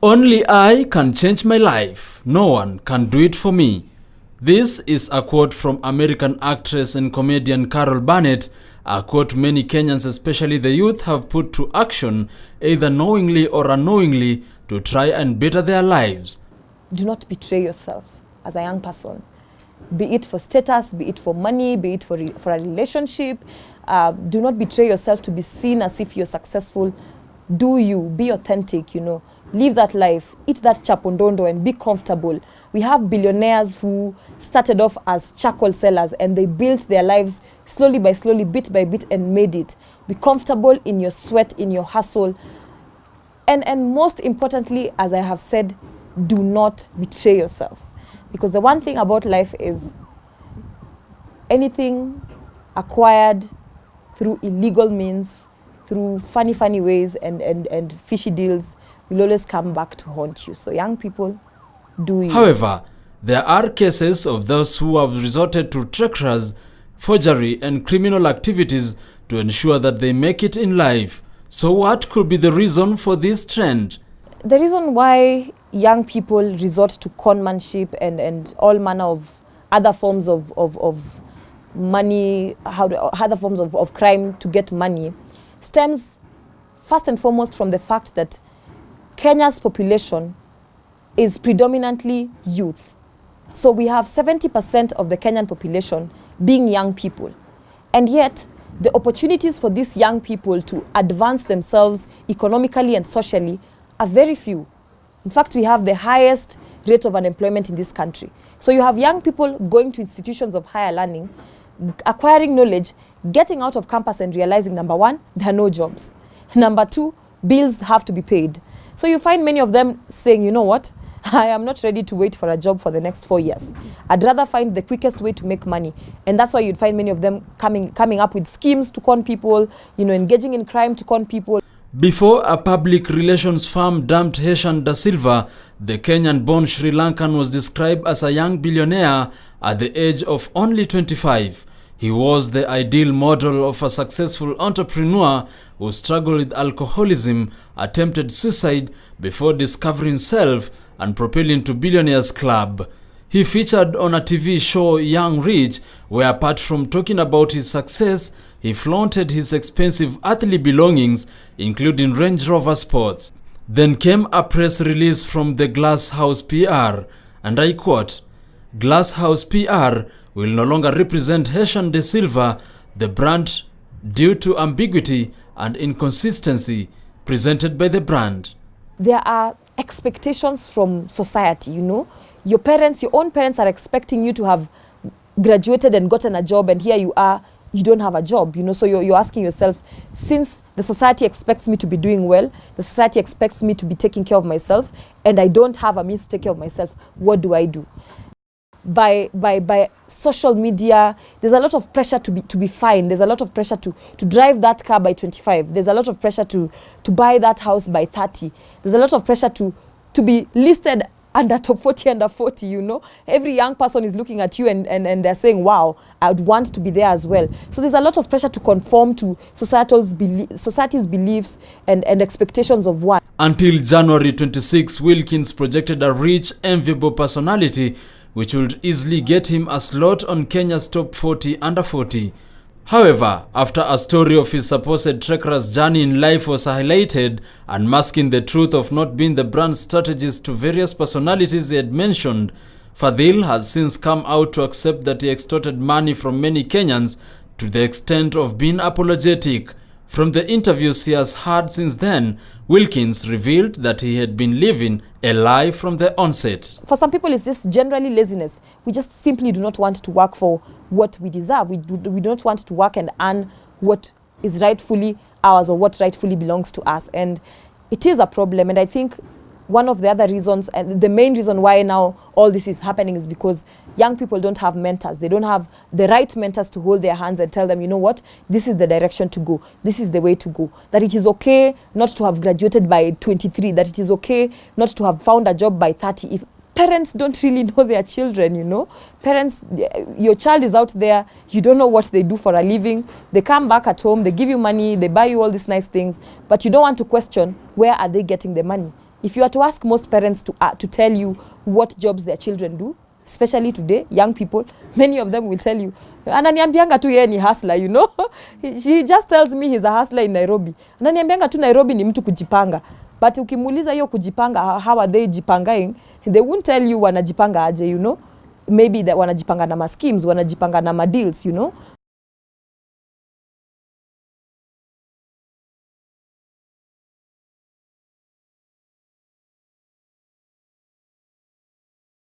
Only I can change my life. No one can do it for me. This is a quote from American actress and comedian Carol Burnett, a quote many Kenyans, especially the youth, have put to action, either knowingly or unknowingly, to try and better their lives. Do not betray yourself as a young person, be it for status, be it for money, be it for a relationship. Do not betray yourself to be seen as if you're successful. Do you, be authentic, live that life, eat that chapondondo and be comfortable. We have billionaires who started off as charcoal sellers and they built their lives slowly by slowly, bit by bit, and made it. Be comfortable in your sweat, in your hustle. And most importantly, as I have said, do not betray yourself. Because the one thing about life is anything acquired through illegal means, through funny ways and fishy deals, will always come back to haunt you. So young people, do you. However, there are cases of those who have resorted to treacherous, forgery and criminal activities to ensure that they make it in life. So what could be the reason for this trend? The reason why young people resort to conmanship and all manner of other forms of money, other forms of crime to get money, stems first and foremost from the fact that Kenya's population is predominantly youth. So we have 70% of the Kenyan population being young people. And yet, the opportunities for these young people to advance themselves economically and socially are very few. In fact, we have the highest rate of unemployment in this country. So you have young people going to institutions of higher learning, acquiring knowledge, getting out of campus and realizing, number one, there are no jobs. Number two, bills have to be paid. So you find many of them saying, you know what, I am not ready to wait for a job for the next 4 years. I'd rather find the quickest way to make money. And that's why you'd find many of them coming up with schemes to con people, engaging in crime to con people. Before a public relations firm dumped Heshan de Silva, the Kenyan-born Sri-Lankan was described as a young billionaire at the age of only 25. He was the ideal model of a successful entrepreneur who struggled with alcoholism, attempted suicide before discovering self and propelling to Billionaires Club. He featured on a TV show Young Rich, where apart from talking about his success, he flaunted his expensive earthly belongings, including Range Rover Sports. Then came a press release from the Glass House PR, and I quote, "Glass House PR will no longer represent Heshan de Silva, the brand, due to ambiguity and inconsistency presented by the brand." There are expectations from society, Your own parents are expecting you to have graduated and gotten a job, and here you are, you don't have a job, So you're asking yourself, since the society expects me to be doing well, the society expects me to be taking care of myself, and I don't have a means to take care of myself, what do I do? By social media, there's a lot of pressure to be fine. There's a lot of pressure to drive that car by 25. There's a lot of pressure to buy that house by 30. There's a lot of pressure to be listed under top 40, under 40, Every young person is looking at you and they're saying, wow, I would want to be there as well. So there's a lot of pressure to conform to society's beliefs and expectations of one. Until January 26, Wilkins projected a rich, enviable personality which would easily get him a slot on Kenya's top 40 under 40. However, after a story of his supposed treacherous journey in life was highlighted, unmasking the truth of not being the brand's strategist to various personalities he had mentioned, Fadhil has since come out to accept that he extorted money from many Kenyans to the extent of being apologetic. From the interviews he has had since then, Wilkins revealed that he had been living a lie from the onset. For some people, it's just generally laziness. We just simply do not want to work for what we deserve. We do not want to work and earn what is rightfully ours or what rightfully belongs to us. And it is a problem. And I think one of the other reasons, and the main reason why now all this is happening, is because young people don't have mentors. They don't have the right mentors to hold their hands and tell them, you know what, this is the direction to go. This is the way to go. That it is okay not to have graduated by 23. That it is okay not to have found a job by 30. If parents don't really know their children, Parents, your child is out there, you don't know what they do for a living. They come back at home, they give you money, they buy you all these nice things, but you don't want to question, where are they getting the money? If you are to ask most parents to tell you what jobs their children do, especially today, young people, many of them will tell you, ananiambianga tu yeye ni hustler, you know. He just tells me he's a hustler in Nairobi. Ananiambianga tu Nairobi ni mtu kujipanga. But ukimuuliza hiyo kujipanga, how are they jipangaing? They won't tell you wanajipanga aje, you know. Maybe that wanajipanga na ma schemes, wanajipanga na ma deals, you know.